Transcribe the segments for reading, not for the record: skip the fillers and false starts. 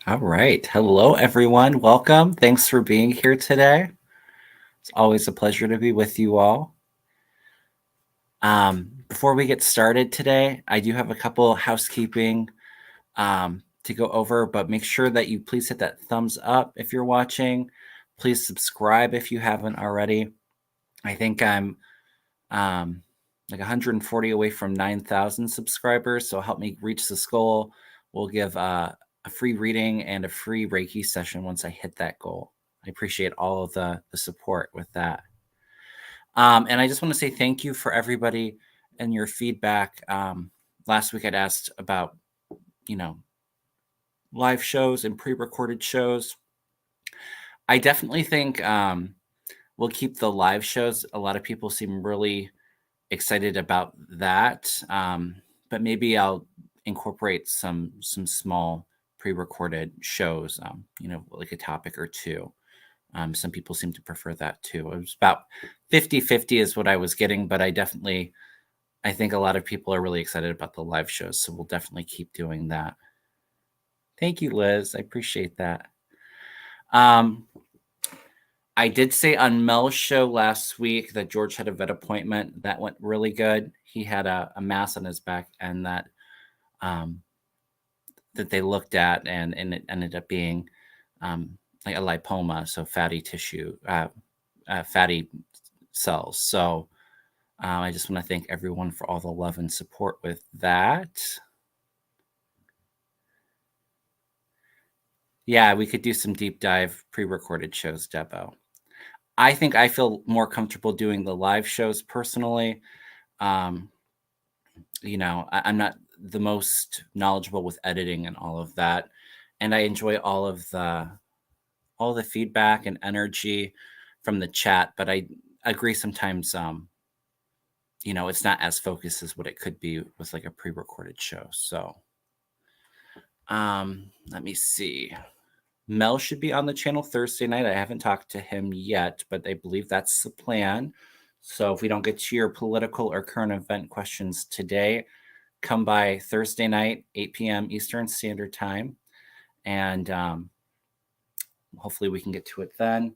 All right. Hello, everyone. Welcome. Thanks for being here today. It's always a pleasure to be with you all. Before we get started today, I do have a couple housekeeping to go over, but make sure that you please hit that thumbs up if you're watching. Please subscribe if you haven't already. I think I'm like 140 away from 9,000 subscribers, so help me reach this goal. We'll give a free reading and a free Reiki session once I hit that goal. I appreciate all of the support with that. And I just want to say thank you for everybody and your feedback. Last week I'd asked about, live shows and pre-recorded shows. I definitely think we'll keep the live shows. A lot of people seem really excited about that. But maybe I'll incorporate some small pre-recorded shows, like a topic or two. Some people seem to prefer that too. It was about 50-50 is what I was getting, but I think a lot of people are really excited about the live shows, so we'll definitely keep doing that. Thank you, Liz. I appreciate that. I did say on Mel's show last week that George had a vet appointment. That went really good. He had a mass on his back, and that they looked at, and it ended up being like a lipoma, so fatty tissue, fatty cells. So I just want to thank everyone for all the love and support with that. Yeah, we could do some deep dive pre-recorded shows, Debo. I think I feel more comfortable doing the live shows personally. I'm not the most knowledgeable with editing and all of that, and I enjoy all the feedback and energy from the chat. But I agree sometimes, it's not as focused as what it could be with like a pre-recorded show. So, let me see. Mel should be on the channel Thursday night. I haven't talked to him yet, but I believe that's the plan. So if we don't get to your political or current event questions today, come by Thursday night, 8 p.m. Eastern Standard Time, and hopefully we can get to it then.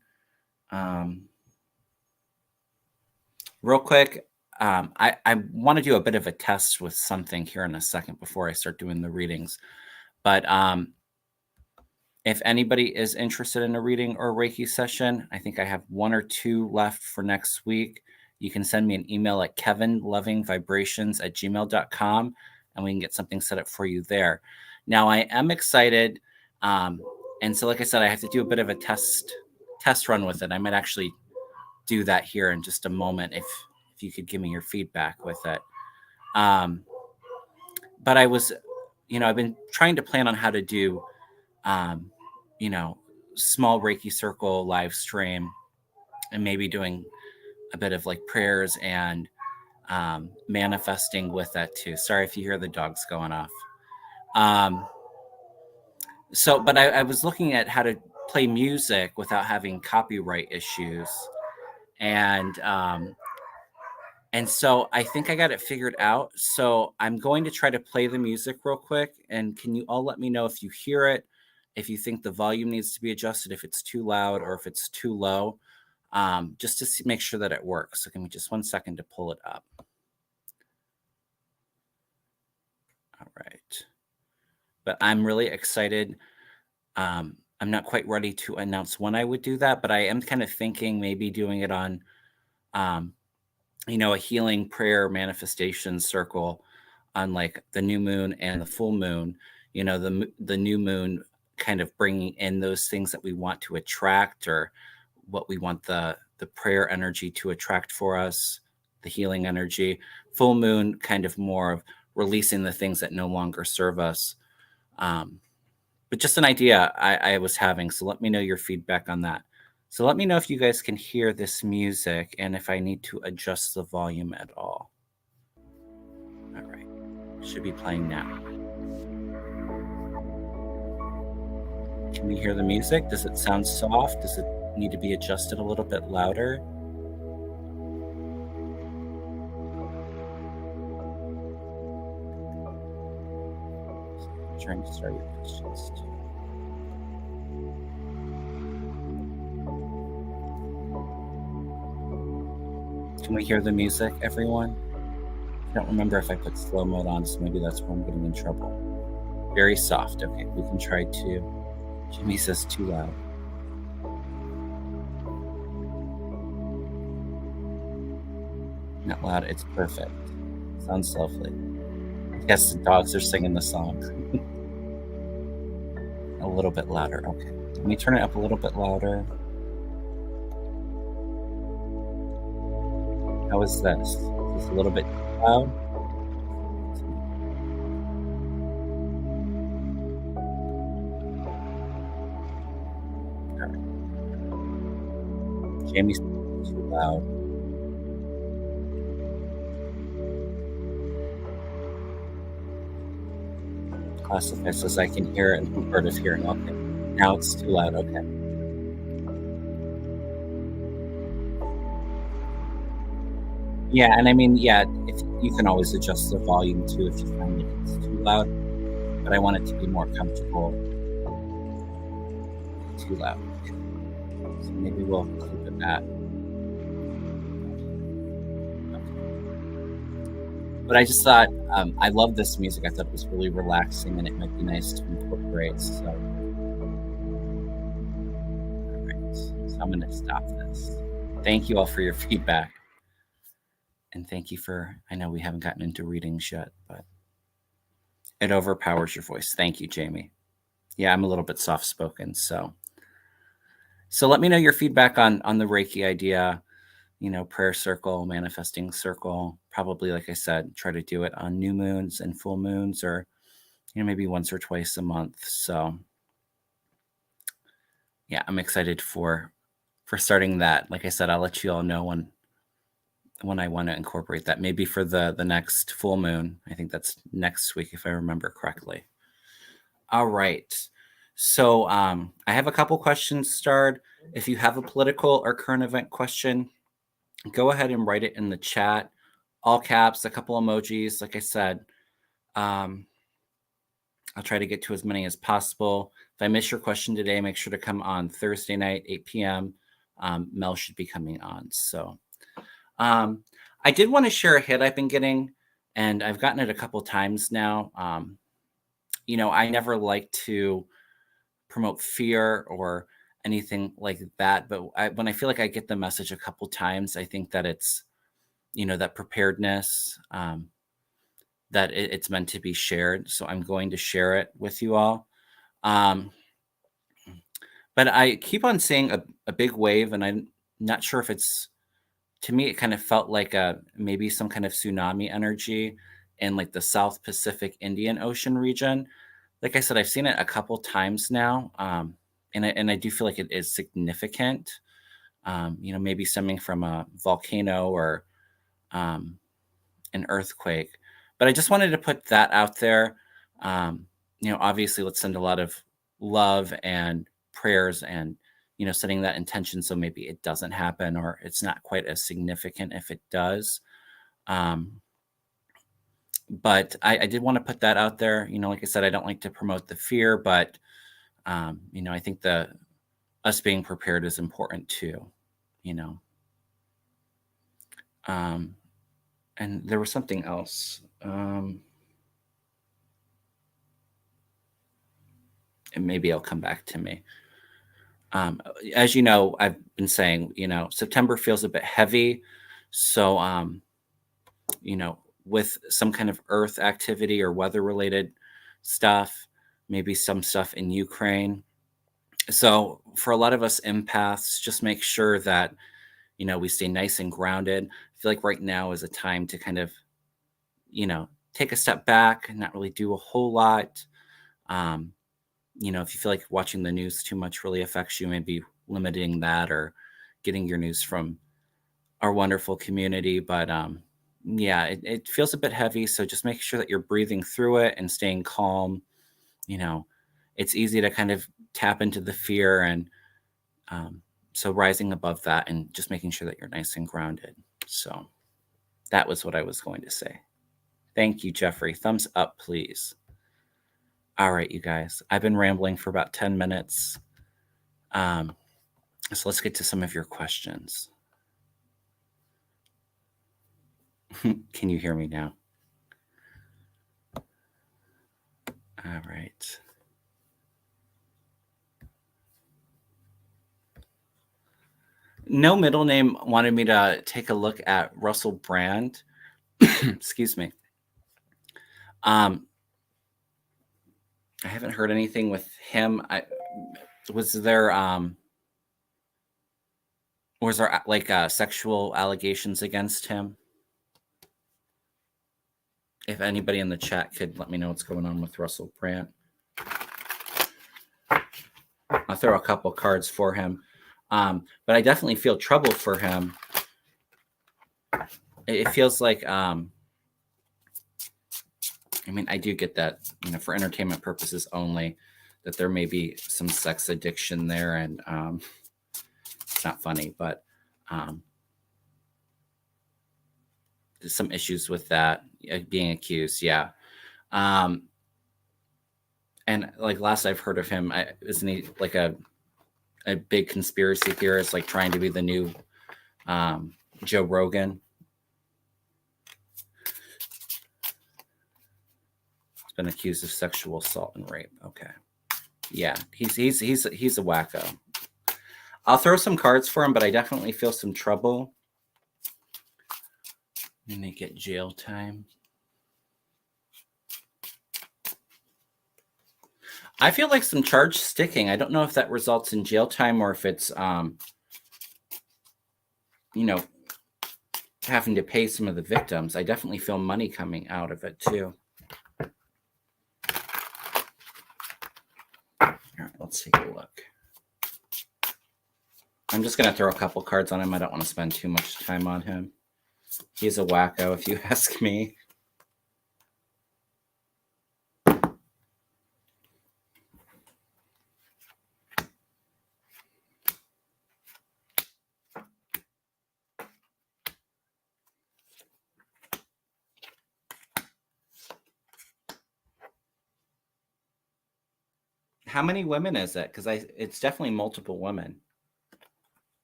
Real quick, I want to do a bit of a test with something here in a second before I start doing the readings. But if anybody is interested in a reading or a Reiki session, I think I have 1 or 2 left for next week. You can send me an email at kevinlovingvibrations@gmail.com, and we can get something set up for you there. Now, I am excited. And so, like I said, I have to do a bit of a test run with it. I might actually do that here in just a moment if you could give me your feedback with it. But I was, I've been trying to plan on how to do small Reiki circle live stream, and maybe doing a bit of like prayers and manifesting with that too. Sorry if you hear the dogs going off. But I was looking at how to play music without having copyright issues. And so I think I got it figured out. So I'm going to try to play the music real quick. And can you all let me know if you hear it, if you think the volume needs to be adjusted, if it's too loud or if it's too low, just to make sure that it works. So give me just 1 second to pull it up. All right. But I'm really excited. I'm not quite ready to announce when I would do that, but I am kind of thinking maybe doing it on, a healing prayer manifestation circle on like the new moon and the full moon. The new moon kind of bringing in those things that we want to attract, or what we want the prayer energy to attract for us, the healing energy. Full moon kind of more of releasing the things that no longer serve us. But just an idea I was having. So let me know your feedback on that. So let me know if you guys can hear this music and if I need to adjust the volume at all. All right. Should be playing now. Can we hear the music? Does it sound soft? Does it need to be adjusted a little bit louder? Trying to start your questions too. Can we hear the music, everyone? I don't remember if I put slow mode on, so maybe that's where I'm getting in trouble. Very soft. Okay, we can try to. Jimmy says too loud. Not loud, it's perfect. Sounds lovely. Yes, the dogs are singing the song. A little bit louder. Okay. Let me turn it up a little bit louder. How is this? Is this a little bit loud? All right. Jamie's too loud. Classify says I can hear it and Bert is hearing. Okay. Now it's too loud. Okay. Yeah, and I mean, yeah, if you can always adjust the volume too if you find like it's too loud, but I want it to be more comfortable. Too loud. So maybe we'll keep it at. But I just thought I love this music. I thought it was really relaxing, and it might be nice to incorporate. So, all right. So I'm going to stop this. Thank you all for your feedback, and thank you for. I know we haven't gotten into readings yet, but it overpowers your voice. Thank you, Jamie. Yeah, I'm a little bit soft spoken, so let me know your feedback on the Reiki idea. Prayer circle, manifesting circle. Probably, like I said, try to do it on new moons and full moons, or maybe once or twice a month. So yeah, I'm excited for starting that. Like I said, I'll let you all know when I want to incorporate that. Maybe for the next full moon. I think that's next week if I remember correctly. All right. So I have a couple questions starred. If you have a political or current event question, go ahead and write it in the chat, all caps, a couple emojis. Like I said, I'll try to get to as many as possible. If I miss your question today, make sure to come on Thursday night, 8 p.m. Mel should be coming on. So I did want to share a hit I've been getting, and I've gotten it a couple times now. I never like to promote fear or anything like that, but when I feel like I get the message a couple times, I think that it's that preparedness, that it's meant to be shared. So I'm going to share it with you all. But I keep on seeing a big wave, and I'm not sure if it's, to me, it kind of felt like maybe some kind of tsunami energy in like the South Pacific Indian Ocean region. Like I said, I've seen it a couple times now, and I do feel like it is significant. Maybe stemming from a volcano or an earthquake. But I just wanted to put that out there. Obviously, let's send a lot of love and prayers, and setting that intention so maybe it doesn't happen, or it's not quite as significant if it does. But I did want to put that out there. Like I said, I don't like to promote the fear, but I think us being prepared is important too. And there was something else. And maybe it'll come back to me. As you know, I've been saying, September feels a bit heavy. So, with some kind of earth activity or weather related stuff, maybe some stuff in Ukraine. So for a lot of us empaths, just make sure that, we stay nice and grounded. I feel like right now is a time to kind of, take a step back and not really do a whole lot. If you feel like watching the news too much really affects you, maybe limiting that or getting your news from our wonderful community. But yeah, it feels a bit heavy. So just make sure that you're breathing through it and staying calm. It's easy to kind of tap into the fear, and so rising above that and just making sure that you're nice and grounded. So that was what I was going to say. Thank you, Jeffrey. Thumbs up, please. All right, you guys. I've been rambling for about 10 minutes. So let's get to some of your questions. Can you hear me now? All right. No Middle Name wanted me to take a look at Russell Brand. Excuse me. Um, I haven't heard anything with him. Was there was there like sexual allegations against him? If anybody in the chat could let me know what's going on with Russell Brand. I'll throw a couple cards for him. But I definitely feel trouble for him. It feels like, I mean, I do get that, for entertainment purposes only, that there may be some sex addiction there, and it's not funny, but there's some issues with that, being accused. Yeah. And like last I've heard of him, isn't he like a big conspiracy theorist, like trying to be the new Joe Rogan? He's been accused of sexual assault and rape. Okay, yeah, he's a wacko. I'll throw some cards for him, but I definitely feel some trouble. And they get jail time. I feel like some charge sticking. I don't know if that results in jail time or if it's, having to pay some of the victims. I definitely feel money coming out of it too. All right, let's take a look. I'm just going to throw a couple cards on him. I don't want to spend too much time on him. He's a wacko, if you ask me. How many women is it? Because it's definitely multiple women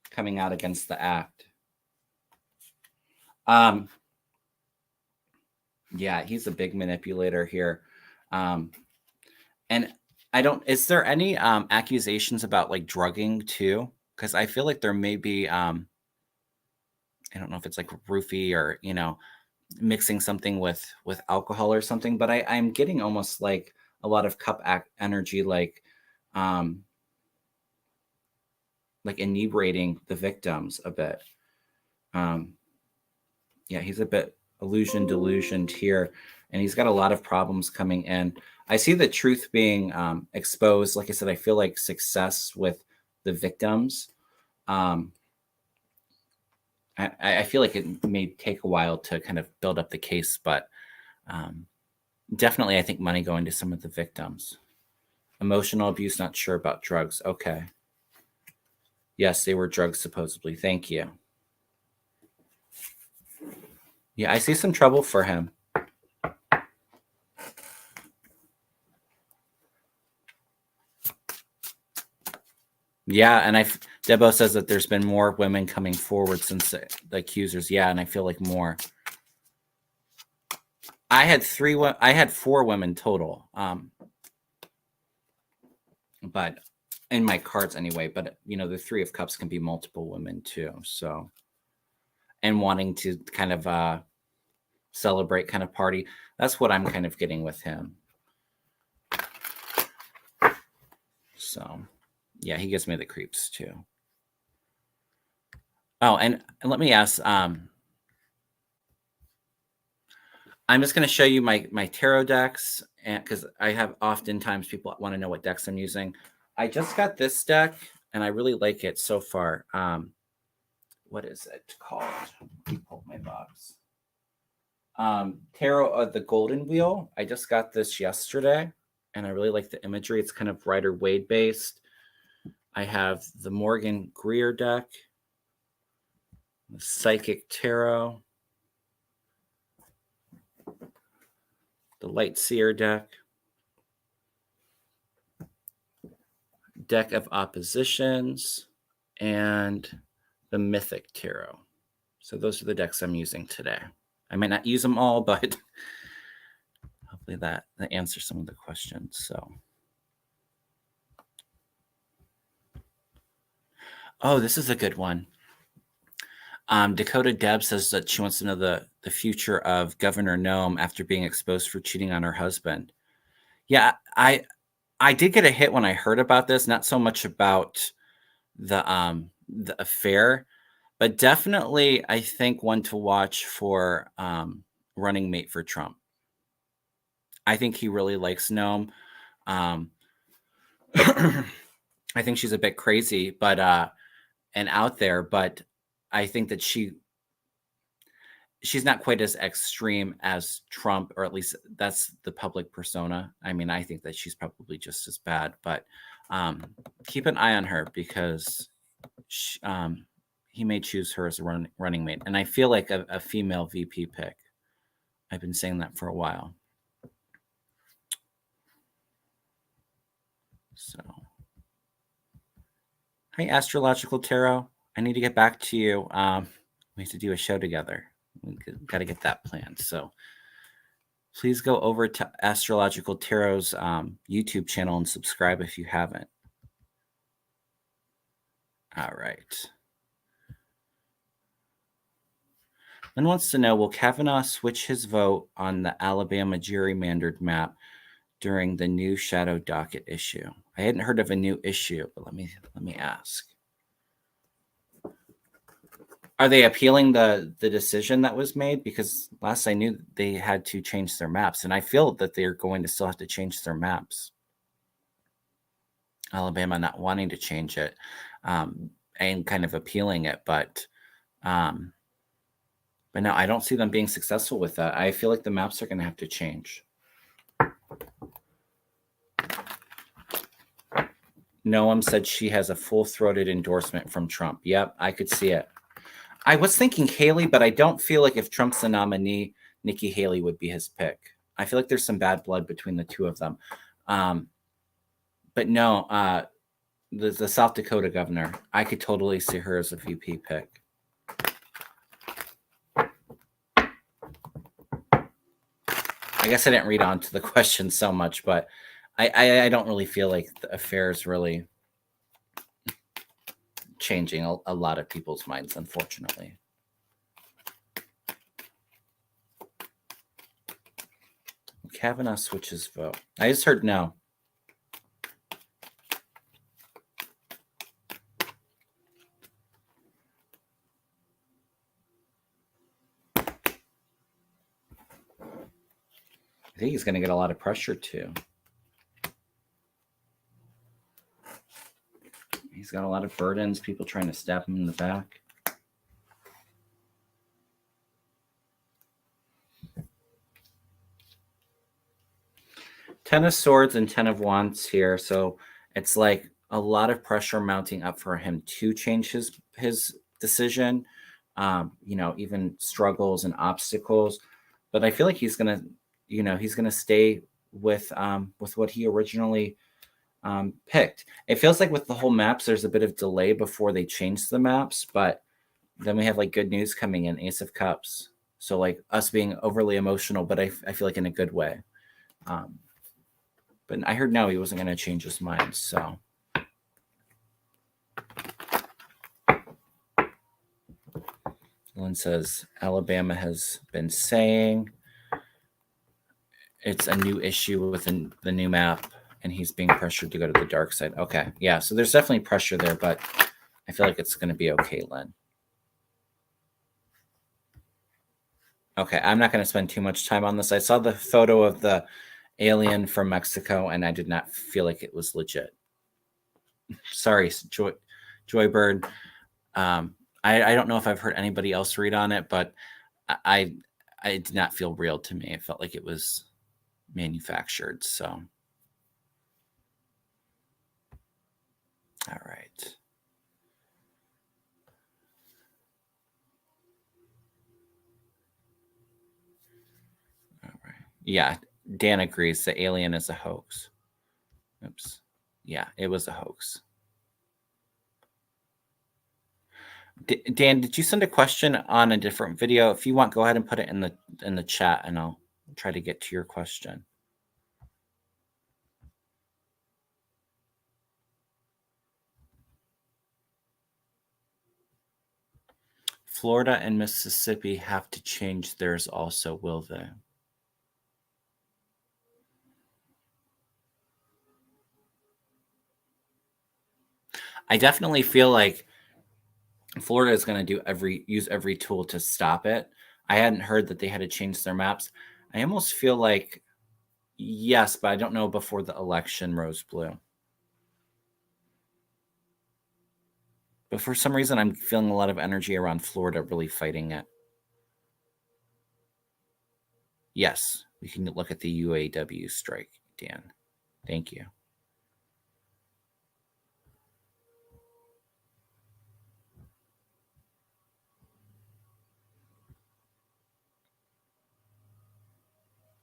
coming out against the act. Yeah, he's a big manipulator here. And is there any accusations about like drugging too? Because I feel like there may be, I don't know if it's like roofie or, mixing something with alcohol or something, but I'm getting almost like a lot of energy, like inebriating the victims a bit. Yeah, he's a bit delusioned here, and he's got a lot of problems coming in. I see the truth being exposed. Like I said, I feel like success with the victims. I feel like it may take a while to kind of build up the case, but definitely I think money going to some of the victims. Emotional abuse, not sure about drugs. Okay. Yes, they were drugs, supposedly. Thank you. Yeah, I see some trouble for him. Yeah, and Debo says that there's been more women coming forward since the accusers. Yeah, and I feel like more. I had 4 women total. But in my cards anyway, but the 3 of Cups can be multiple women too. So, and wanting to kind of celebrate, kind of party. That's what I'm kind of getting with him. So, yeah, he gives me the creeps too. Oh, and let me ask, I'm just going to show you my tarot decks, and because I have oftentimes people want to know what decks I'm using. I just got this deck, and I really like it so far. What is it called? Let me pull my box. Tarot of the Golden Wheel. I just got this yesterday, and I really like the imagery. It's kind of Rider Waite based. I have the Morgan Greer deck, the Psychic Tarot, the Light Seer deck, Deck of Oppositions, and the Mythic Tarot. So those are the decks I'm using today. I might not use them all, but hopefully that answers some of the questions. So, oh, this is a good one. Dakota Deb says that she wants to know the future of Governor Noem after being exposed for cheating on her husband. Yeah, I did get a hit when I heard about this. Not so much about the affair, but definitely I think one to watch for running mate for Trump. I think he really likes Noem. Um, I think she's a bit crazy, but and out there, but I think that she's not quite as extreme as Trump, or at least that's the public persona. I mean, I think that she's probably just as bad, but keep an eye on her because he may choose her as a running mate. And I feel like a female VP pick. I've been saying that for a while. So, hi, Astrological Tarot. I need to get back to you. We have to do a show together. We got to get that planned. So please go over to Astrological Tarot's YouTube channel and subscribe if you haven't. All right. Lynn wants to know, will Kavanaugh switch his vote on the Alabama gerrymandered map during the new shadow docket issue? I hadn't heard of a new issue, but let me ask. Are they appealing the decision that was made? Because last I knew they had to change their maps, and I feel that they're going to still have to change their maps. Alabama not wanting to change it and kind of appealing it, but no, I don't see them being successful with that. I feel like the maps are going to have to change. Noam said she has a full-throated endorsement from Trump. Yep, I could see it. I was thinking Haley, but I don't feel like if Trump's the nominee, Nikki Haley would be his pick. I feel like there's some bad blood between the two of them. But no, the South Dakota governor, I could totally see her as a VP pick. I guess I didn't read on to the question so much, but I don't really feel like the affair is really changing a lot of people's minds, unfortunately. Kavanaugh switches vote. I just heard no. I think he's going to get a lot of pressure too. He's got a lot of burdens, people trying to stab him in the back. Ten of Swords and Ten of Wands here. So it's like a lot of pressure mounting up for him to change his decision. Even struggles and obstacles. But I feel like he's gonna stay with what he originally picked. It feels like with the whole maps, there's a bit of delay before they change the maps, but then we have like good news coming in, Ace of Cups. So like us being overly emotional, but I feel like in a good way. But I heard no, he wasn't going to change his mind. So Lynn says Alabama has been saying it's a new issue within the new map, and he's being pressured to go to the dark side. Okay, yeah. So there's definitely pressure there, but I feel like it's going to be okay, Lynn. Okay, I'm not going to spend too much time on this. I saw the photo of the alien from Mexico, and I did not feel like it was legit. Sorry, Joybird. I don't know if I've heard anybody else read on it, but I did not feel real to me. It felt like it was manufactured. So, all right. All right. Yeah, Dan agrees. The alien is a hoax. Oops. Yeah, it was a hoax. Dan, did you send a question on a different video? If you want, go ahead and put it in the chat, and I'll try to get to your question. Florida and Mississippi have to change theirs also, will they? I definitely feel like Florida is going to use every tool to stop it. I hadn't heard that they had to change their maps. I almost feel like yes, but I don't know before the election rose blue. But for some reason, I'm feeling a lot of energy around Florida really fighting it. Yes, we can look at the UAW strike, Dan. Thank you.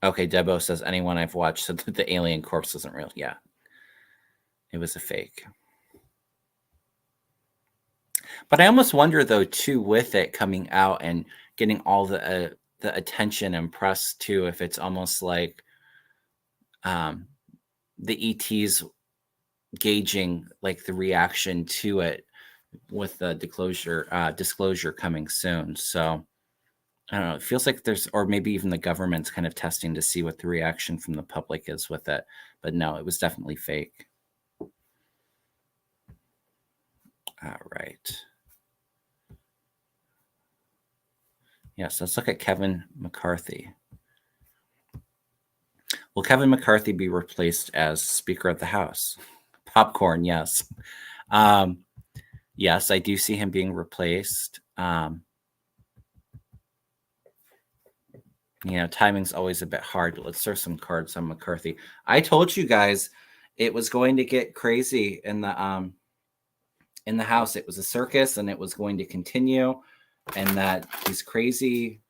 Okay, Debo says anyone I've watched said that the alien corpse isn't real. Yeah, it was a fake. But I almost wonder, though, too, with it coming out and getting all the attention and press too, if it's almost like the ETs gauging like the reaction to it with the disclosure coming soon. So I don't know. It feels like there's, or maybe even the government's kind of testing to see what the reaction from the public is with it. But no, it was definitely fake. All right. Yes, let's look at Kevin McCarthy. Will Kevin McCarthy be replaced as Speaker of the House? Popcorn, yes. Yes, I do see him being replaced. Timing's always a bit hard, but let's throw some cards on McCarthy. I told you guys it was going to get crazy in the House. It was a circus and it was going to continue, and that these crazy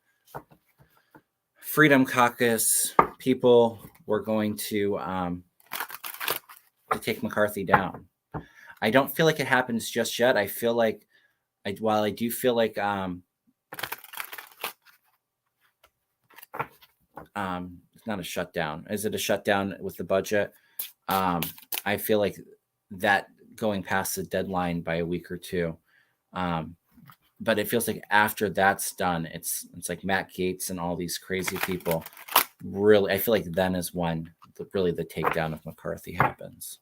Freedom Caucus people were going to take McCarthy down. I don't feel like it happens just yet. I feel like, while I do feel like it's not a shutdown. Is it a shutdown with the budget? I feel like that going past the deadline by a week or two. But it feels like after that's done, it's like Matt Gaetz and all these crazy people. Really, I feel like then is when really the takedown of McCarthy happens.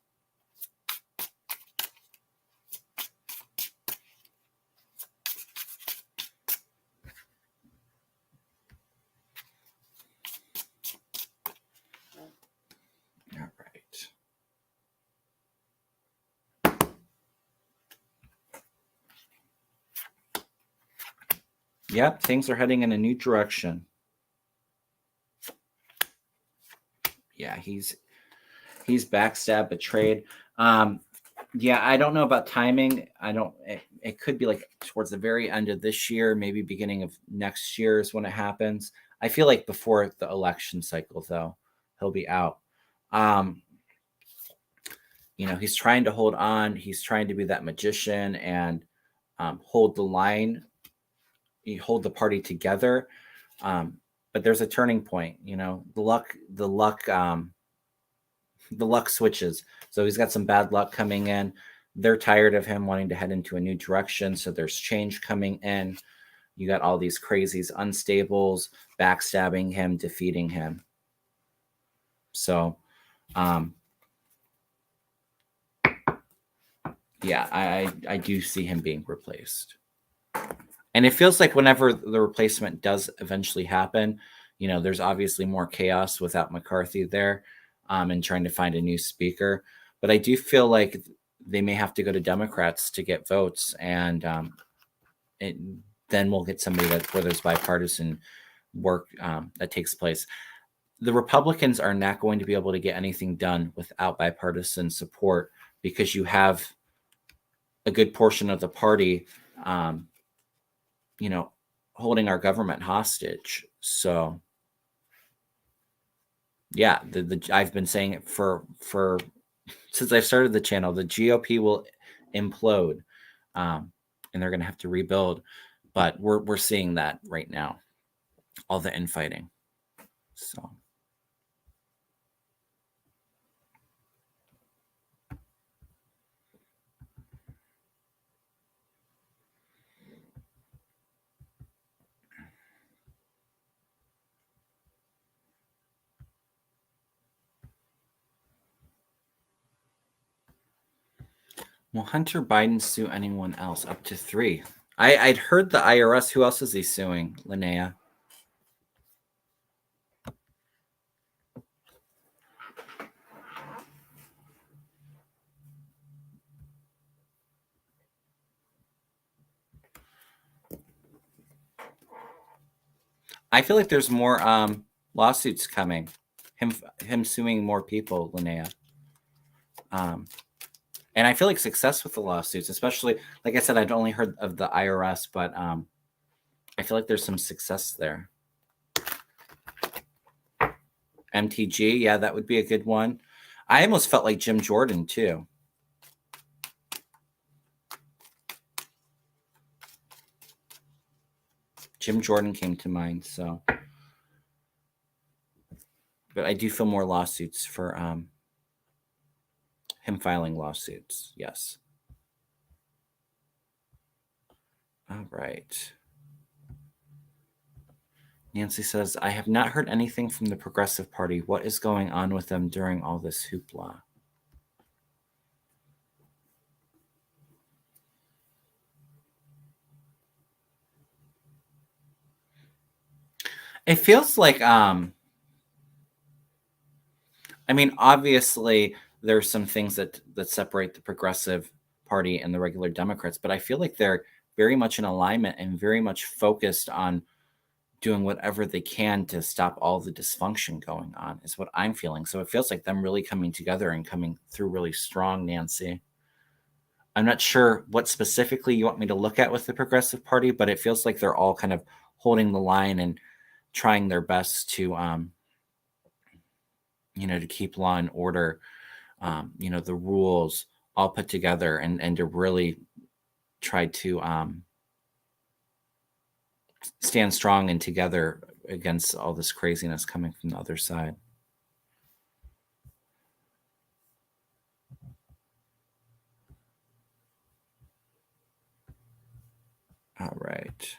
All right. Yep, things are heading in a new direction. Yeah, he's backstabbed, betrayed. Yeah, I don't know about timing. It could be like towards the very end of this year, maybe beginning of next year is when it happens. I feel like before the election cycle, though, he'll be out. He's trying to hold on. He's trying to be that magician and hold the line. You hold the party together. But there's a turning point. The luck switches. So he's got some bad luck coming in. They're tired of him wanting to head into a new direction. So there's change coming in. You got all these crazies, unstables, backstabbing him, defeating him. So, yeah, I do see him being replaced. And it feels like whenever the replacement does eventually happen, there's obviously more chaos without McCarthy there and trying to find a new speaker. But I do feel like they may have to go to Democrats to get votes, and then we'll get somebody where there's bipartisan work that takes place. The Republicans are not going to be able to get anything done without bipartisan support, because you have a good portion of the party holding our government hostage. So yeah, I've been saying it for since I started the channel, the GOP will implode. and they're going to have to rebuild. But we're seeing that right now, all the infighting. So. Will Hunter Biden sue anyone else? Up to 3. I'd heard the IRS. Who else is he suing, Linnea? I feel like there's more lawsuits coming. Him suing more people, Linnea. And I feel like success with the lawsuits, especially, like I said, I'd only heard of the IRS, but I feel like there's some success there. MTG, yeah, that would be a good one. I almost felt like Jim Jordan too. Jim Jordan came to mind, so. But I do feel more lawsuits for him filing lawsuits. Yes. All right. Nancy says, I have not heard anything from the Progressive Party. What is going on with them during all this hoopla? It feels like, I mean, obviously there's some things that separate the Progressive Party and the regular Democrats, but I feel like they're very much in alignment and very much focused on doing whatever they can to stop all the dysfunction going on, is what I'm feeling. So it feels like them really coming together and coming through really strong, Nancy. I'm not sure what specifically you want me to look at with the Progressive Party, but it feels like they're all kind of holding the line and trying their best to, to keep law and order, the rules all put together and to really try to stand strong and together against all this craziness coming from the other side. All right.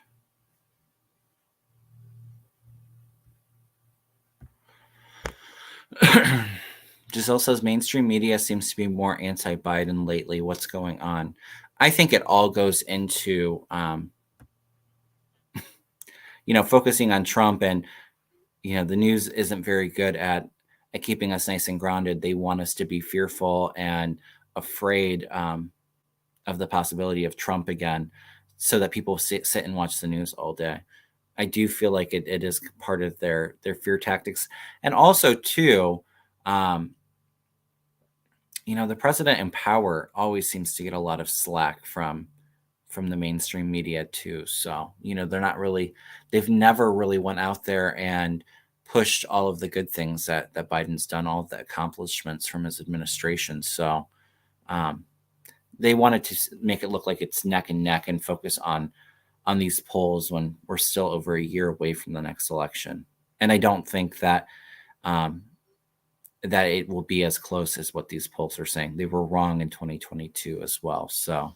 Giselle says mainstream media seems to be more anti-Biden lately. What's going on? I think it all goes into, focusing on Trump, and the news isn't very good at keeping us nice and grounded. They want us to be fearful and afraid of the possibility of Trump again, so that people sit and watch the news all day. I do feel like it is part of their fear tactics, and also too, the president in power always seems to get a lot of slack from the mainstream media too. So they've never really went out there and pushed all of the good things that Biden's done, all of the accomplishments from his administration. So they wanted to make it look like it's neck and neck and focus on these polls when we're still over a year away from the next election. And I don't think that that it will be as close as what these polls are saying. They were wrong in 2022 as well. So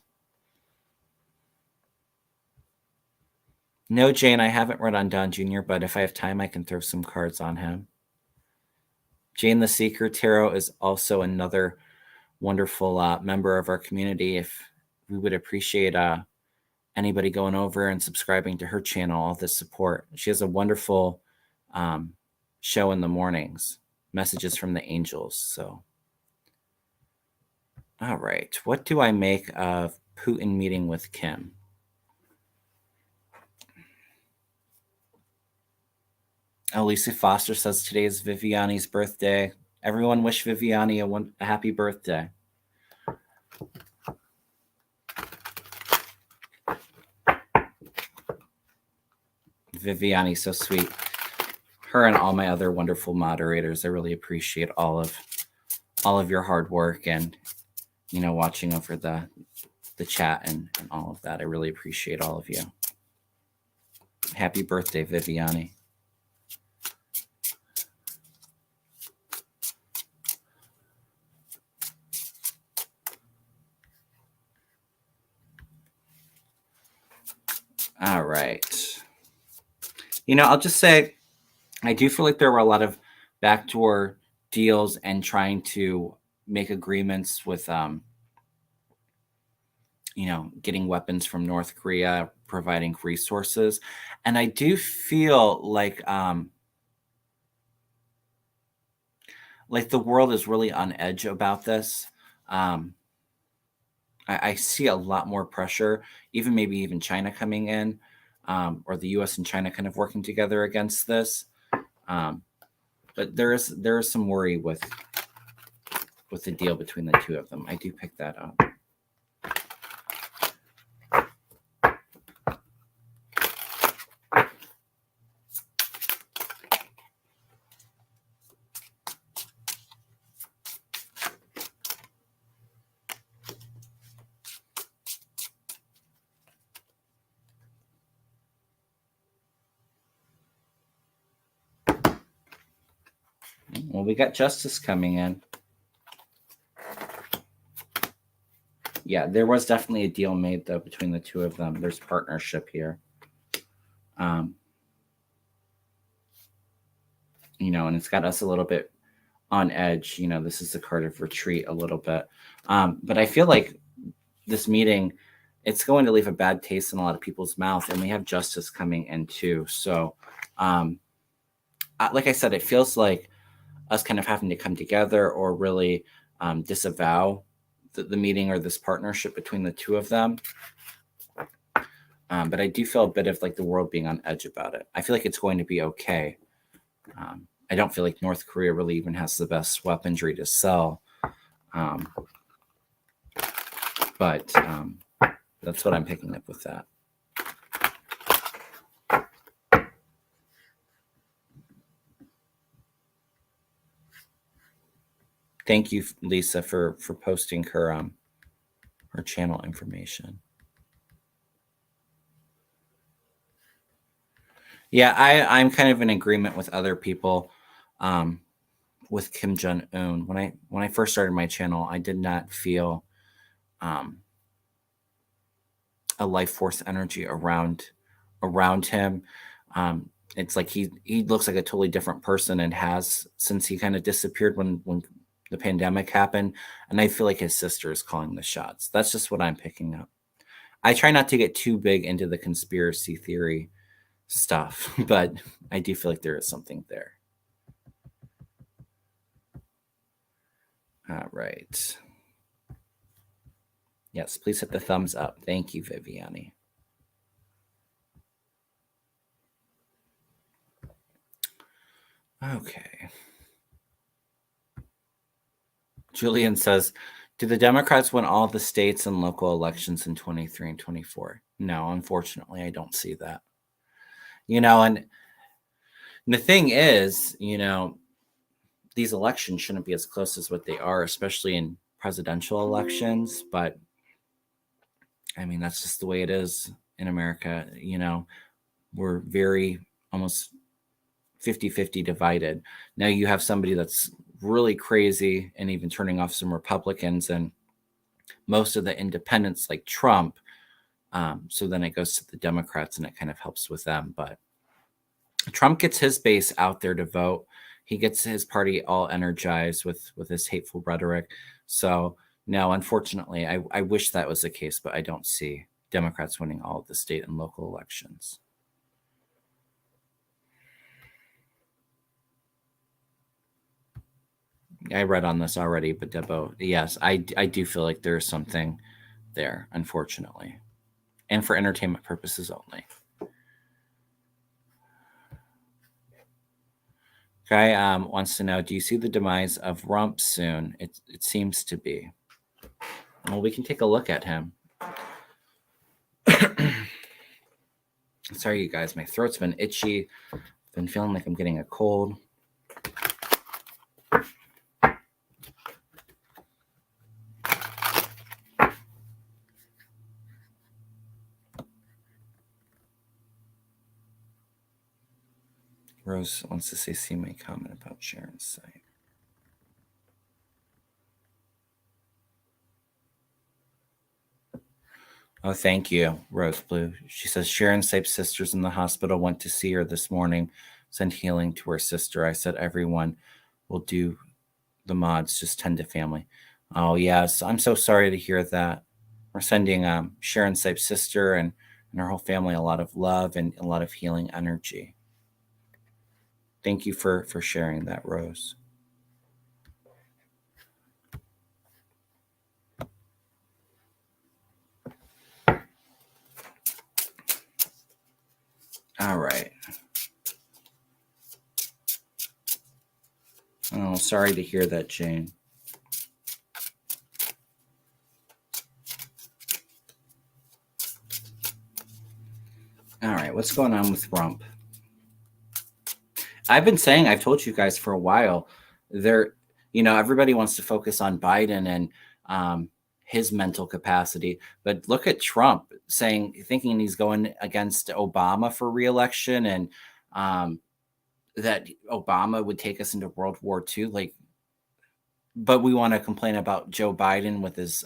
no, Jane, I haven't read on Don Jr., but if I have time, I can throw some cards on him. Jane the Seeker Tarot is also another wonderful member of our community. If we would appreciate anybody going over and subscribing to her channel, all this support. She has a wonderful show in the mornings, Messages from the Angels. So, all right. What do I make of Putin meeting with Kim? Lisa Foster says today is Viviani's birthday. Everyone wish Viviani a happy birthday. Viviani, so sweet. Her and all my other wonderful moderators. I really appreciate all of your hard work and watching over the the chat and all of that. I really appreciate all of you. Happy birthday, Viviani. All right. I'll just say, I do feel like there were a lot of backdoor deals and trying to make agreements with, getting weapons from North Korea, providing resources. And I do feel like the world is really on edge about this. I see a lot more pressure, maybe even China coming in, or the U.S. and China kind of working together against this. But there is some worry with the deal between the two of them. I do pick that up. Well, we got justice coming in. Yeah, there was definitely a deal made, though, between the two of them. There's partnership here. And it's got us a little bit on edge. This is the card of retreat a little bit. But I feel like this meeting, it's going to leave a bad taste in a lot of people's mouth. And we have justice coming in, too. So, like I said, it feels like us kind of having to come together or really disavow the meeting or this partnership between the two of them. But I do feel a bit of like the world being on edge about it. I feel like it's going to be okay. I don't feel like North Korea really even has the best weaponry to sell. But that's what I'm picking up with that. Thank you, Lisa, for posting her channel information. Yeah, I'm kind of in agreement with other people with Kim Jong-un. When I first started my channel, I did not feel a life force energy around him. It's like he looks like a totally different person and has since he kind of disappeared when the pandemic happened. And I feel like his sister is calling the shots. That's just what I'm picking up. I try not to get too big into the conspiracy theory stuff, but I do feel like there is something there. All right. Yes, please hit the thumbs up. Thank you, Viviani. Okay. Julian says, do the Democrats win all the states and local elections in 23 and 24? No, unfortunately, I don't see that. And the thing is, these elections shouldn't be as close as what they are, especially in presidential elections. But I mean, that's just the way it is in America. We're very almost 50-50 divided. Now you have somebody that's really crazy and even turning off some Republicans and most of the independents like Trump. So then it goes to the Democrats and it kind of helps with them. But Trump gets his base out there to vote. He gets his party all energized with his hateful rhetoric. So no, unfortunately, I wish that was the case, but I don't see Democrats winning all of the state and local elections. I read on this already, but Debo, yes, I do feel like there's something there, unfortunately, and for entertainment purposes only. Guy wants to know, do you see the demise of Rump soon? It seems to be. Well, we can take a look at him. Sorry, you guys. My throat's been itchy. Been feeling like I'm getting a cold. Rose wants to say, see my comment about Sharon's site. Oh, thank you, Rose Blue. She says Sharon Sape's sisters in the hospital went to see her this morning, send healing to her sister. I said everyone will do the mods, just tend to family. Oh yes, I'm so sorry to hear that. We're sending Sharon Sape's sister and her whole family a lot of love and a lot of healing energy. Thank you for sharing that, Rose. All right. Oh, sorry to hear that, Jane. All right, what's going on with Rump? I've been saying, I've told you guys for a while, everybody wants to focus on Biden and his mental capacity, but look at Trump thinking he's going against Obama for reelection, and that Obama would take us into World War II. Like, but we want to complain about Joe Biden with his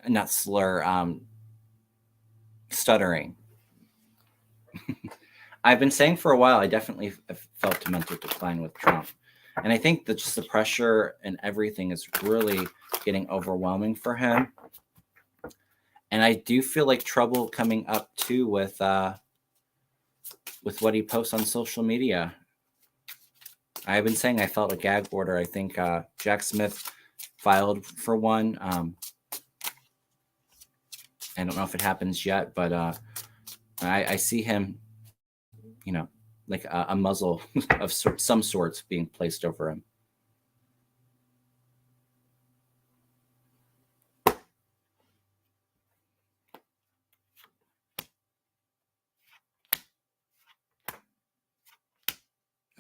not slur, stuttering. I've been saying for a while, I definitely felt a mental decline with Trump. And I think that just the pressure and everything is really getting overwhelming for him. And I do feel like trouble coming up too with what he posts on social media. I've been saying I felt a gag order. I think Jack Smith filed for one. I don't know if it happens yet, but I see him, like a muzzle of some sorts being placed over him.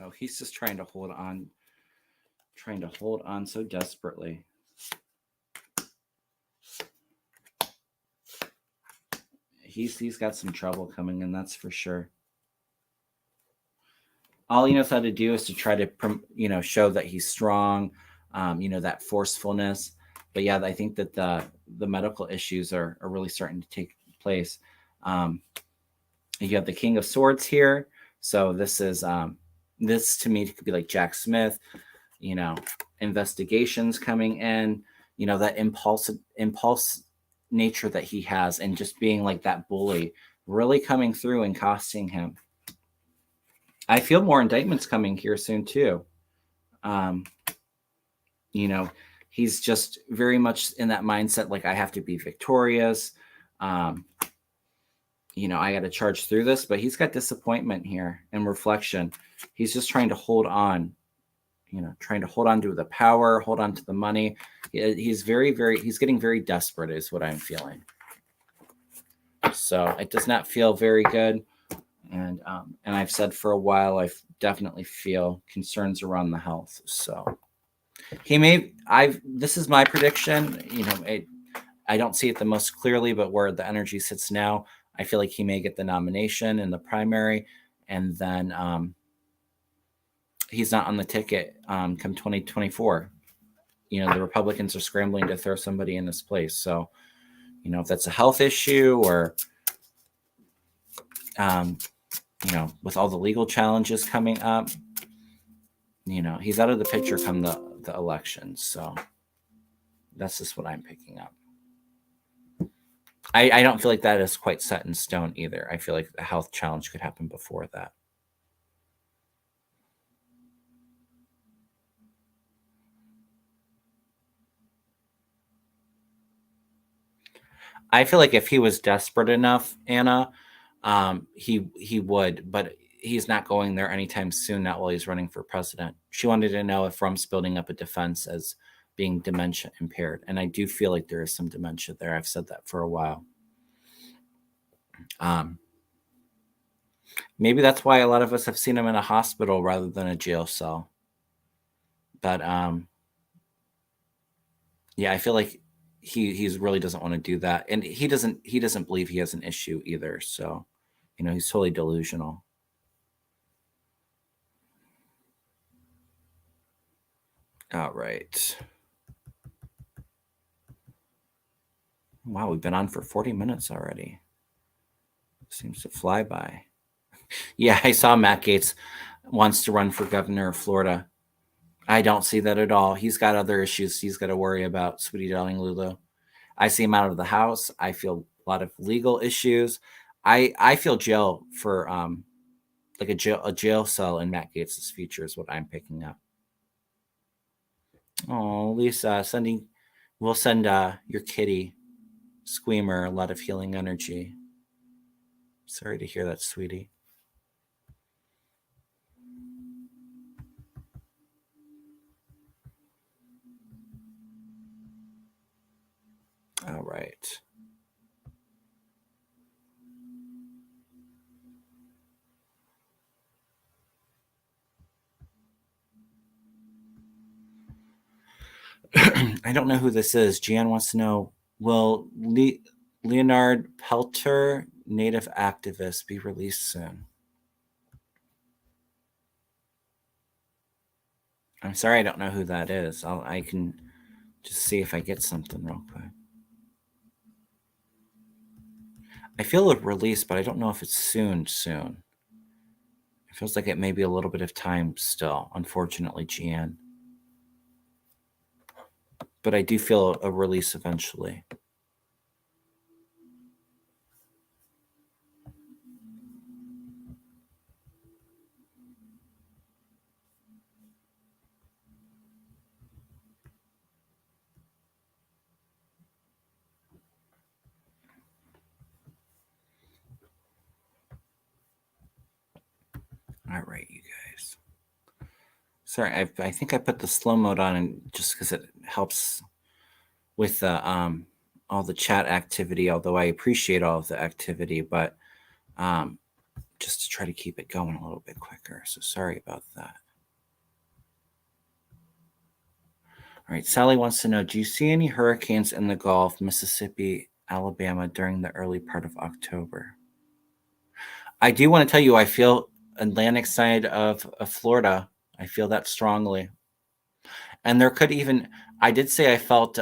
Oh, he's just trying to hold on so desperately. He's got some trouble coming in, that's for sure. All he knows how to do is to try to, show that he's strong, that forcefulness. But yeah, I think that the medical issues are really starting to take place. You have the King of Swords here. So this is, this to me could be like Jack Smith, investigations coming in, that impulse nature that he has, and just being like that bully really coming through and costing him. I feel more indictments coming here soon too. He's just very much in that mindset, like I have to be victorious. I got to charge through this, but he's got disappointment here and reflection. He's just trying to hold on, trying to hold on to the power, hold on to the money. He's he's getting very desperate is what I'm feeling. So it does not feel very good. And I've said for a while, I definitely feel concerns around the health. So this is my prediction. I don't see it the most clearly, but where the energy sits now, I feel like he may get the nomination in the primary, and then he's not on the ticket come 2024. The Republicans are scrambling to throw somebody in his place. So, if that's a health issue or, with all the legal challenges coming up, he's out of the picture come the election. So that's just what I'm picking up. I don't feel like that is quite set in stone either. I feel like the health challenge could happen before that. I feel like if he was desperate enough, Anna, he would, but he's not going there anytime soon, not while he's running for president. She wanted to know if Trump's building up a defense as being dementia impaired. And I do feel like there is some dementia there. I've said that for a while. Maybe that's why a lot of us have seen him in a hospital rather than a jail cell. But yeah, I feel like He's really doesn't want to do that, and he doesn't believe he has an issue either. So, he's totally delusional. All right. Wow, we've been on for 40 minutes already. Seems to fly by. Yeah, I saw Matt Gaetz wants to run for governor of Florida. I don't see that at all. He's got other issues he's got to worry about, sweetie darling Lulu. I see him out of the house. I feel a lot of legal issues. I feel jail for like a jail cell in Matt Gaetz's future is what I'm picking up. Oh, Lisa, we'll send your kitty Squeamer a lot of healing energy. Sorry to hear that, sweetie. All right. I don't know who this is. Jan wants to know, will Leonard Pelter, native activist, be released soon? I'm sorry, I don't know who that is. I can just see if I get something real quick. I feel a release, but I don't know if it's soon. It feels like it may be a little bit of time still, unfortunately, Gian. But I do feel a release eventually. All right, you guys. Sorry, I think I put the slow mode on and just because it helps with all the chat activity. Although I appreciate all of the activity, but just to try to keep it going a little bit quicker. So sorry about that. All right, Sally wants to know: do you see any hurricanes in the Gulf, Mississippi, Alabama during the early part of October? I do want to tell you, I feel Atlantic side of Florida. I feel that strongly. And there could even, I did say I felt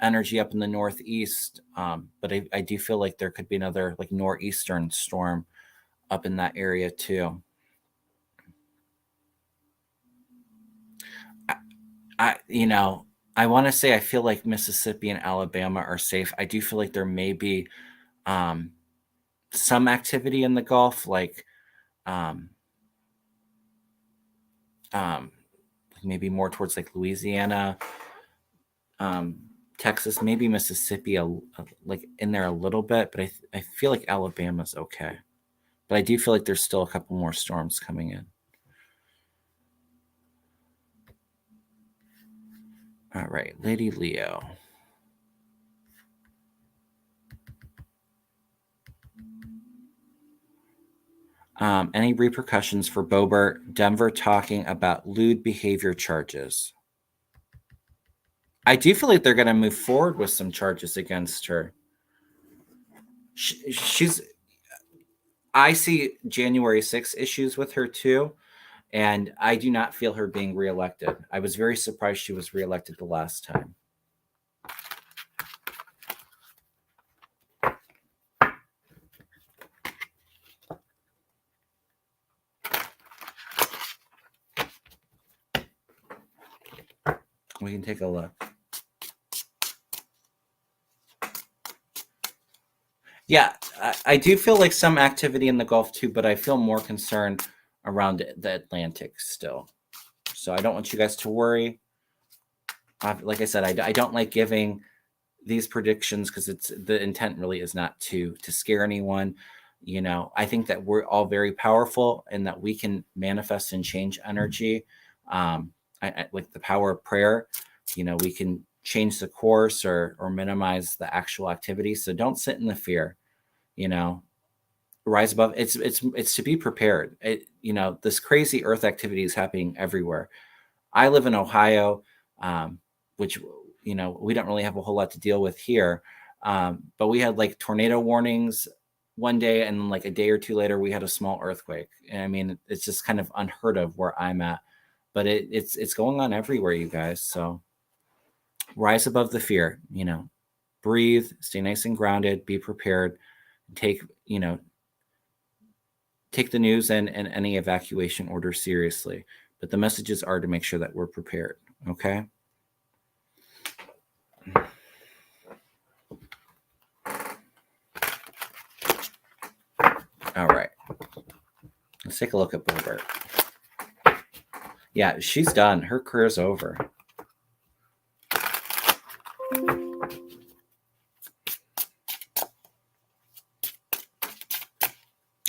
energy up in the Northeast, but I do feel like there could be another like northeastern storm up in that area too. I I want to say I feel like Mississippi and Alabama are safe. I do feel like there may be um, some activity in the Gulf, um, um, maybe more towards like Louisiana, um, Texas, maybe Mississippi, like in there a little bit, but I feel like Alabama's okay. But I do feel like there's still a couple more storms coming in. All right, Lady Leo. Any repercussions for Boebert, Denver talking about lewd behavior charges? I do feel like they're going to move forward with some charges against her. She's. I see January 6th issues with her too, and I do not feel her being reelected. I was very surprised she was reelected the last time. We can take a look. Yeah, I do feel like some activity in the Gulf too, but I feel more concerned around the Atlantic still. So I don't want you guys to worry. Like I said, I don't like giving these predictions because it's the intent really is not to scare anyone. I think that we're all very powerful and that we can manifest and change energy. Like the power of prayer, we can change the course or minimize the actual activity. So don't sit in the fear. Rise above. It's to be prepared. This crazy Earth activity is happening everywhere. I live in Ohio, which you know, we don't really have a whole lot to deal with here. But we had like tornado warnings one day, and like a day or two later, we had a small earthquake. And I mean, it's just kind of unheard of where I'm at, but it's going on everywhere, you guys. So rise above the fear, you know, breathe, stay nice and grounded, be prepared, take, you know, take the news and any evacuation order seriously. But the messages are to make sure that we're prepared. Okay. All right. Let's take a look at Bulbert. Yeah, she's done. Her career's over.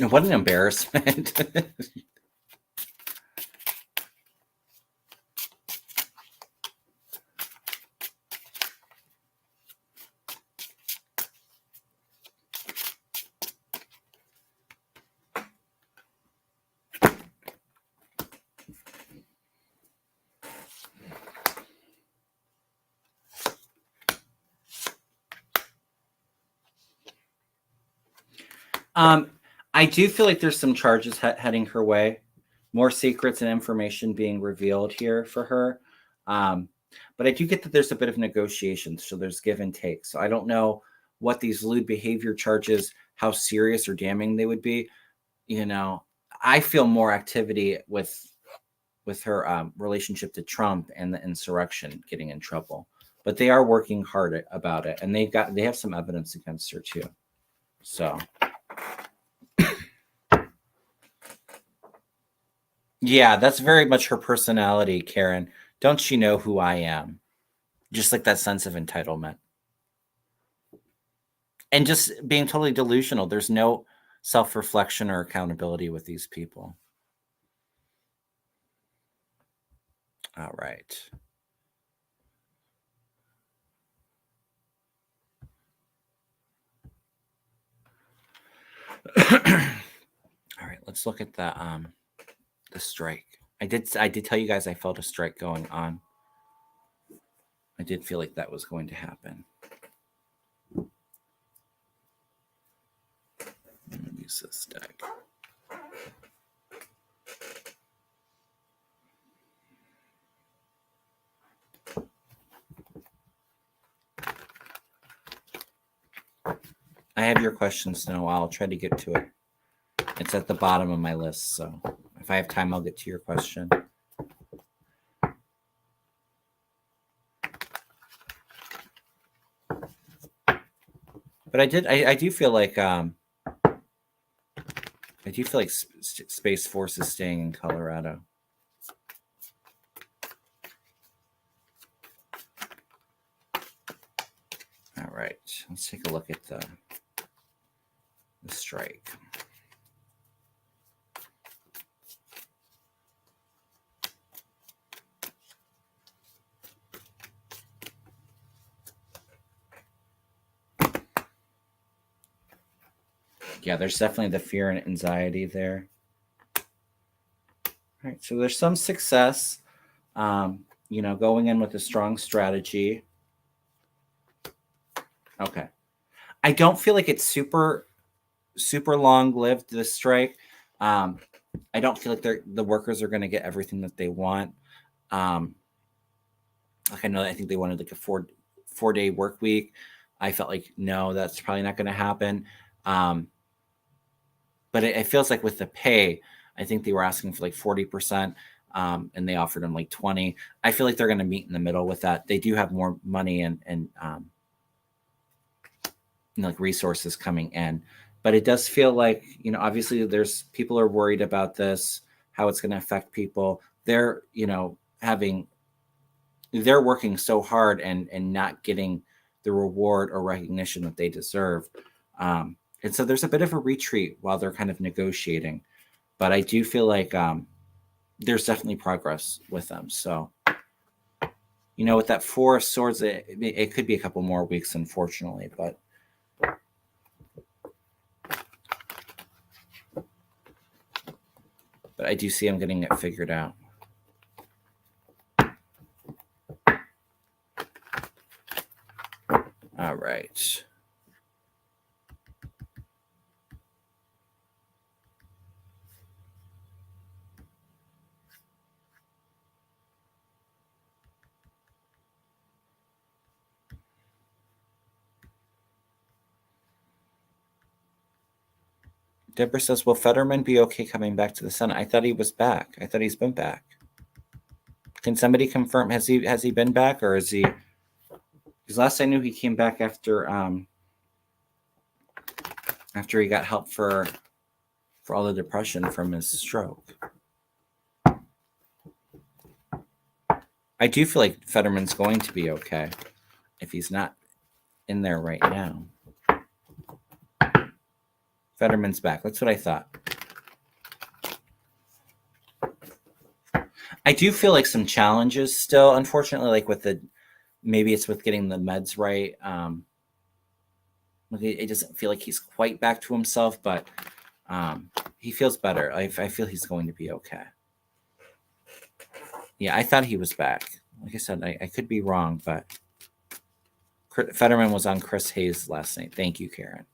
What an embarrassment. I do feel like there's some charges heading her way, more secrets and information being revealed here for her. But I do get that there's a bit of negotiation, so there's give and take. So I don't know what these lewd behavior charges, how serious or damning they would be. You know, I feel more activity with her relationship to Trump and the insurrection getting in trouble. But they are working hard about it, and they have some evidence against her too. So. Yeah, that's very much her personality, Karen. Don't you know who I am? Just like that sense of entitlement. And just being totally delusional. There's no self-reflection or accountability with these people. All right. All right, let's look at the strike. I did tell you guys I felt a strike going on. I did feel like that was going to happen. Let me use this deck. I have your questions now. I'll try to get to it. It's at the bottom of my list, so if I have time, I'll get to your question. But I do feel like Space Force is staying in Colorado. All right, let's take a look at the strike. Yeah, there's definitely the fear and anxiety there. All right, so there's some success, you know, going in with a strong strategy. Okay. I don't feel like it's super long lived, this strike. I don't feel like the workers are going to get everything that they want. Like I think they wanted like a four-day work week. I felt like, no, that's probably not going to happen. But it feels like with the pay, I think they were asking for like 40%, and they offered them like 20. I feel like they're going to meet in the middle with that. They do have more money and you know, like resources coming in, but it does feel like, you know, obviously there's people are worried about this, how it's going to affect people. They're, you know, they're working so hard and not getting the reward or recognition that they deserve. And so there's a bit of a retreat while they're kind of negotiating, but I do feel like there's definitely progress with them. So, you know, with that Four of Swords, it could be a couple more weeks, unfortunately, but I do see them getting it figured out. All right. Deborah says, will Fetterman be okay coming back to the Senate? I thought he was back. I thought he's been back. Can somebody confirm? Has he been back, or is he? Because last I knew, he came back after he got help for all the depression from his stroke. I do feel like Fetterman's going to be okay if he's not in there right now. Fetterman's back. That's what I thought. I do feel like some challenges still, unfortunately, like with maybe it's with getting the meds right. It doesn't feel like he's quite back to himself, but he feels better. I feel he's going to be okay. Yeah, I thought he was back. Like I said, I could be wrong, but Fetterman was on Chris Hayes last night. Thank you, Karen.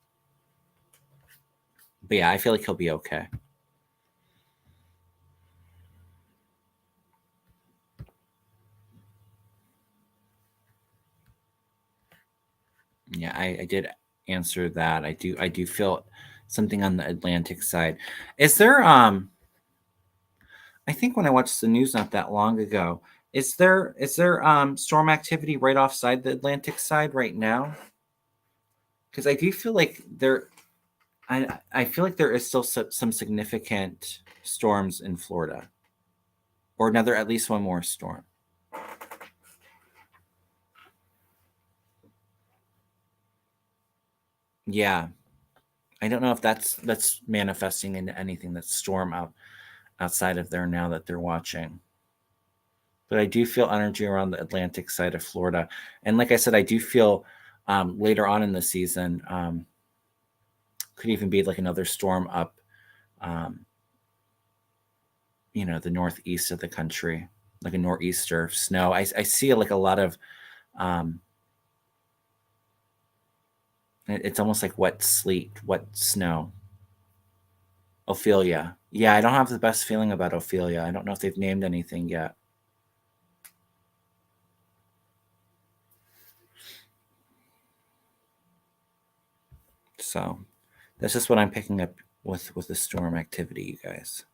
But yeah, I feel like he'll be okay. Yeah, I did answer that. I do feel something on the Atlantic side. Is there I think when I watched the news not that long ago, is there storm activity right offside the Atlantic side right now? Because I do feel like I feel like there is still some significant storms in Florida, or at least one more storm. Yeah, I don't know if that's manifesting into anything that's storm outside of there now that they're watching. But I do feel energy around the Atlantic side of Florida, and like I said, I do feel later on in the season could even be like another storm up, the northeast of the country, like a nor'easter snow. I see like a lot of it's almost like wet sleet, wet snow. Ophelia. Yeah, I don't have the best feeling about Ophelia. I don't know if they've named anything yet. So that's just what I'm picking up with the storm activity, you guys.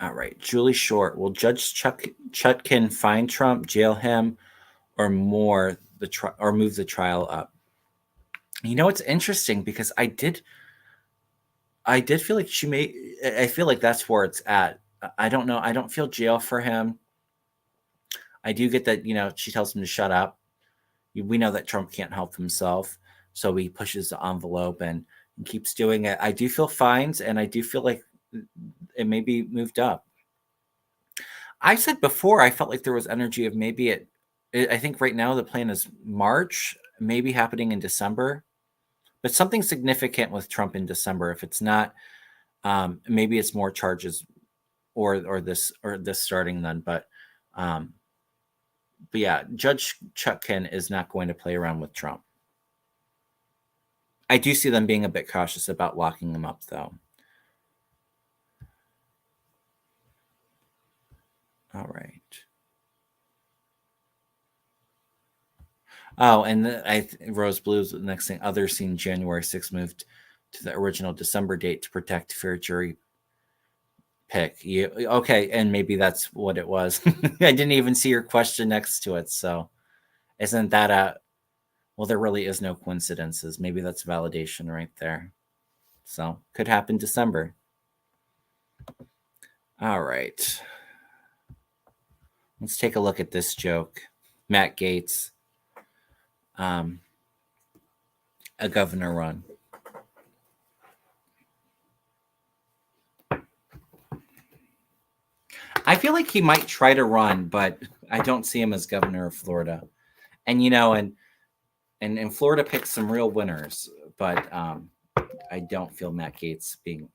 All right, Julie Short. Will Judge Chutkin find Trump, jail him, or move the trial up? You know, it's interesting because I did feel like I feel like that's where it's at. I don't know. I don't feel jail for him. I do get that, she tells him to shut up. We know that Trump can't help himself, so he pushes the envelope and keeps doing it. I do feel fines, and I do feel like it may be moved up. I said before I felt like there was energy of maybe I think right now the plan is March, maybe happening in December, but something significant with Trump in December. If it's not, maybe it's more charges or this starting then. But yeah, Judge Chutkin is not going to play around with Trump. I do see them being a bit cautious about locking him up, though. All right. Oh, and Rose Blues, the next thing, others seen January 6th moved to the original December date to protect fair jury pick. Okay, and maybe that's what it was. I didn't even see your question next to it. So isn't that well, there really is no coincidences. Maybe that's validation right there. So could happen December. All right. Let's take a look at this joke. Matt Gaetz, a governor run. I feel like he might try to run, but I don't see him as governor of Florida. And and Florida picked some real winners, but I don't feel Matt Gaetz being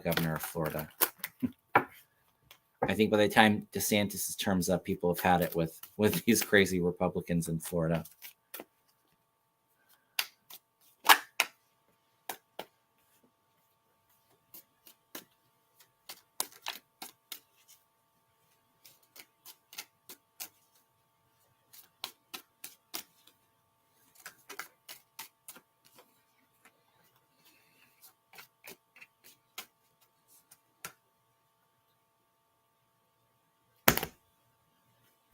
governor of Florida. I think by the time DeSantis' term's up, people have had it with these crazy Republicans in Florida.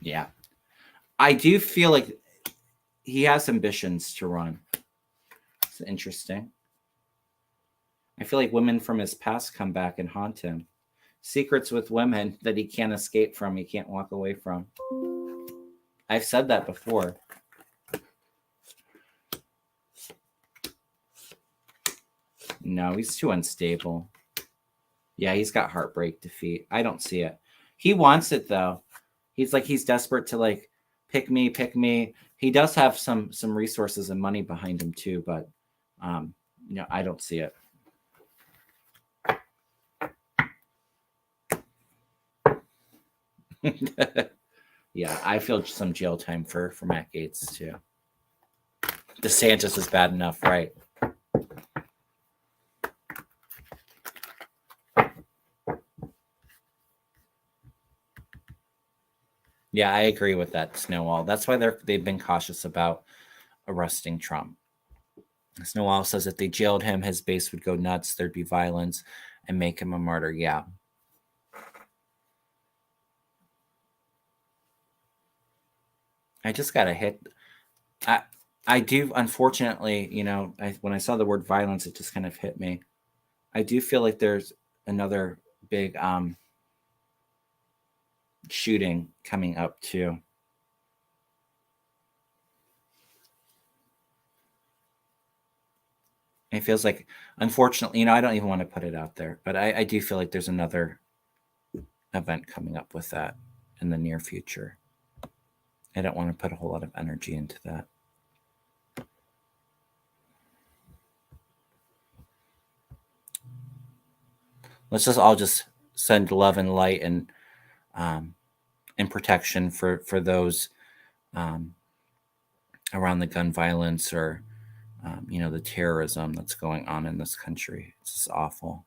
Yeah. I do feel like he has ambitions to run. It's interesting. I feel like women from his past come back and haunt him. Secrets with women that he can't escape from, he can't walk away from. I've said that before. No, he's too unstable. Yeah, he's got heartbreak defeat. I don't see it. He wants it though. He's desperate to like pick me. He does have some resources and money behind him too, but I don't see it. Yeah, I feel some jail time for Matt Gaetz too. DeSantis is bad enough, right? Yeah, I agree with that, Snowall. That's why they've been cautious about arresting Trump. Snowall says if they jailed him, his base would go nuts. There'd be violence and make him a martyr. Yeah. I just got to hit. I do, unfortunately, when I saw the word violence, it just kind of hit me. I do feel like there's another big shooting coming up too. It feels like, unfortunately, I don't even want to put it out there, but I do feel like there's another event coming up with that in the near future. I don't want to put a whole lot of energy into that. Let's just all just send love and light and protection for those around the gun violence or the terrorism that's going on in this country. It's just awful.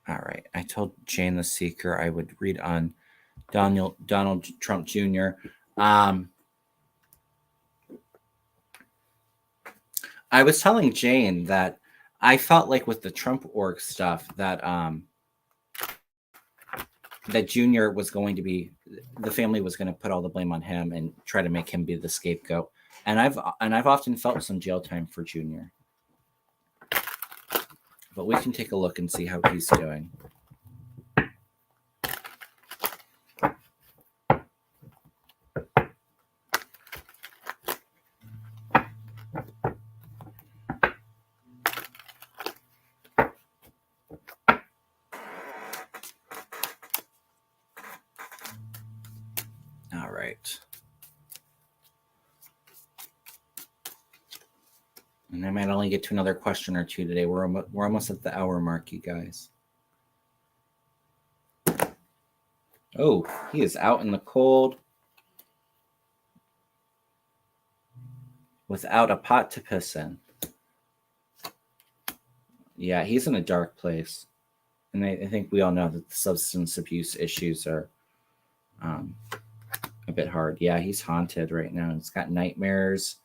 All right. I told Jane the Seeker I would read on Donald Trump Jr. I was telling Jane that I felt like with the Trump org stuff that that Junior was going to be, the family was going to put all the blame on him and try to make him be the scapegoat. And I've often felt some jail time for Junior. But we can take a look and see how he's doing. All right. And I might only get to another question or two today. We're almost at the hour mark, you guys. Oh, he is out in the cold without a pot to piss in. Yeah, he's in a dark place. And I think we all know that the substance abuse issues are a bit hard. Yeah, he's haunted right now. He's got nightmares.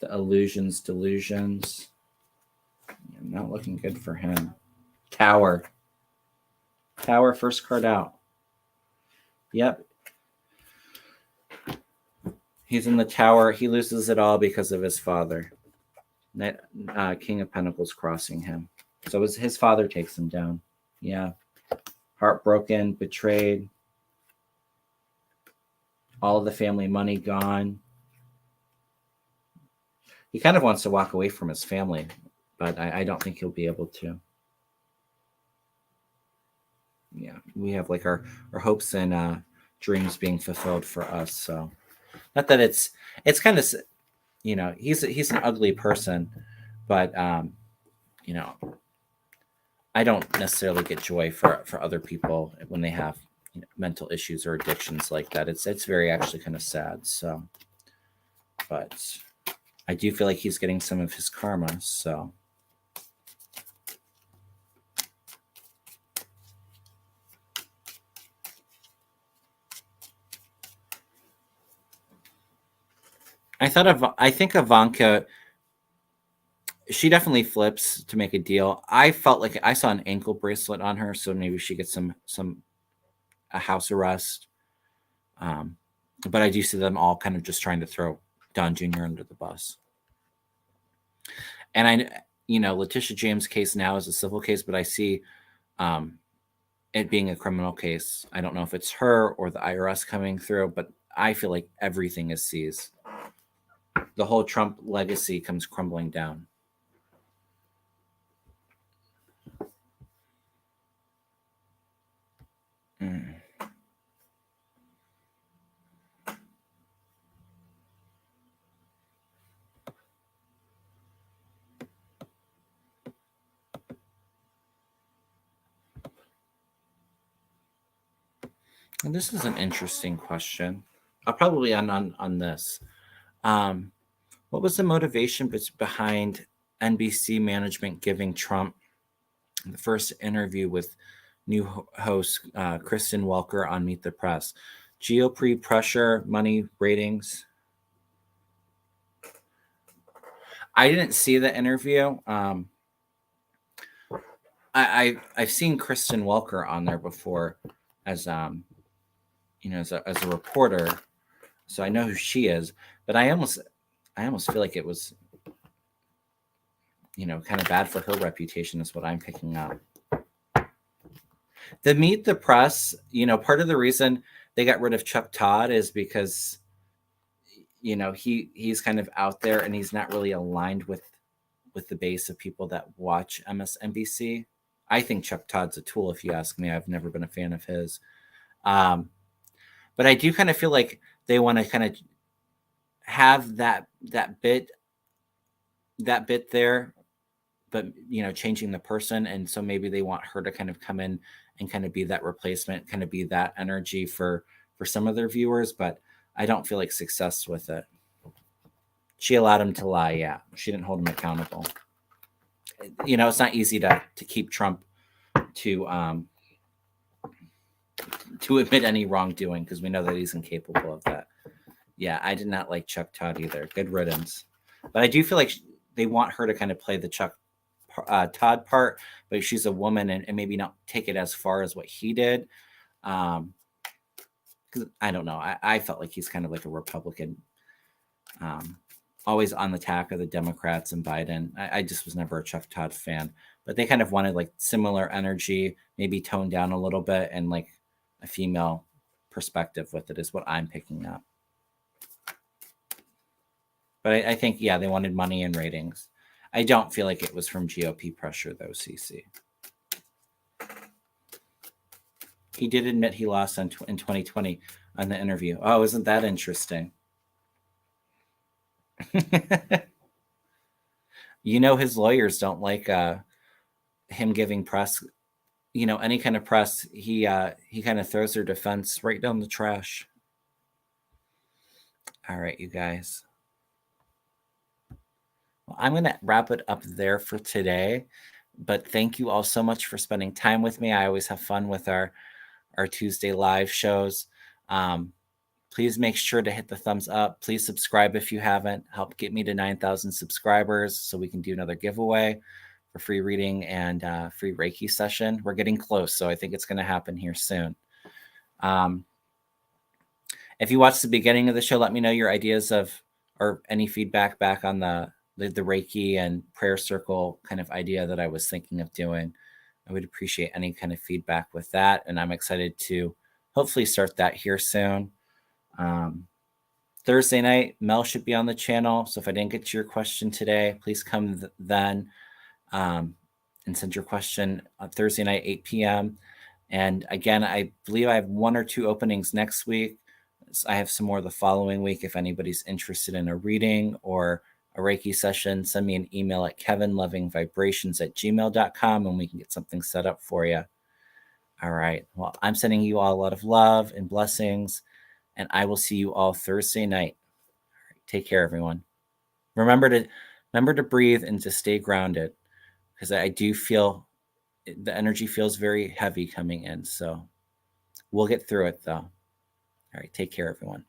The delusions. Yeah, not looking good for him. Tower, first card out. Yep. He's in the Tower. He loses it all because of his father. King of Pentacles crossing him. So his father takes him down. Yeah. Heartbroken, betrayed. All of the family money gone. He kind of wants to walk away from his family, but I don't think he'll be able to. Yeah, we have like our hopes in dreams being fulfilled for us. So, not that it's kind of, he's an ugly person, but I don't necessarily get joy for other people when they have mental issues or addictions like that. It's very actually kind of sad. So, but I do feel like he's getting some of his karma. So. I think Ivanka, she definitely flips to make a deal. I felt like I saw an ankle bracelet on her, so maybe she gets a house arrest. Um, but I do see them all kind of just trying to throw Don Jr. under the bus. And Letitia James' case now is a civil case, but I see it being a criminal case. I don't know if it's her or the IRS coming through, but I feel like everything is seized. The whole Trump legacy comes crumbling down. Mm. And this is an interesting question. I'll probably end on this. What was the motivation behind NBC management giving Trump the first interview with new host Kristen Welker on Meet the Press? GOP pressure, money, ratings. I didn't see the interview. I've seen Kristen Welker on there before as as a reporter, so I know who she is. But I almost feel like it was kind of bad for her reputation is what I'm picking up. The Meet the Press, part of the reason they got rid of Chuck Todd is because he's kind of out there and he's not really aligned with the base of people that watch MSNBC. I think Chuck Todd's a tool, if you ask me. I've never been a fan of his. But I do kind of feel like they want to kind of have that bit there, but changing the person, and so maybe they want her to kind of come in and kind of be that replacement, kind of be that energy for some of their viewers. But I don't feel like success with it. She allowed him to lie. Yeah, she didn't hold him accountable. It's not easy to keep Trump to admit any wrongdoing, because we know that he's incapable of that. Yeah, I did not like Chuck Todd either. Good riddance. But I do feel like they want her to kind of play the Chuck Todd part, but she's a woman and maybe not take it as far as what he did. Because I don't know. I felt like he's kind of like a Republican, always on the attack of the Democrats and Biden. I just was never a Chuck Todd fan. But they kind of wanted like similar energy, maybe toned down a little bit, and like a female perspective with it is what I'm picking up. But I think, yeah, they wanted money and ratings. I don't feel like it was from GOP pressure, though, CC. He did admit he lost in 2020 on the interview. Oh, isn't that interesting? His lawyers don't like him giving press, any kind of press. He kind of throws their defense right down the trash. All right, you guys. Well, I'm going to wrap it up there for today. But thank you all so much for spending time with me. I always have fun with our Tuesday live shows. Please make sure to hit the thumbs up. Please subscribe if you haven't. Help get me to 9,000 subscribers so we can do another giveaway for free reading and free Reiki session. We're getting close, so I think it's going to happen here soon. If you watched the beginning of the show, let me know your ideas or any feedback back on the Reiki and prayer circle kind of idea that I was thinking of doing. I would appreciate any kind of feedback with that. And I'm excited to hopefully start that here soon. Thursday night, Mel should be on the channel. So if I didn't get to your question today, please come then and send your question on Thursday night, 8 p.m. And again, I believe I have 1 or 2 openings next week. I have some more the following week. If anybody's interested in a reading or a Reiki session, send me an email at kevinlovingvibrations@gmail.com and we can get something set up for you. All right. Well, I'm sending you all a lot of love and blessings, and I will see you all Thursday night. All right, take care, everyone. Remember to breathe and to stay grounded, because I do feel the energy feels very heavy coming in. So we'll get through it though. All right. Take care, everyone.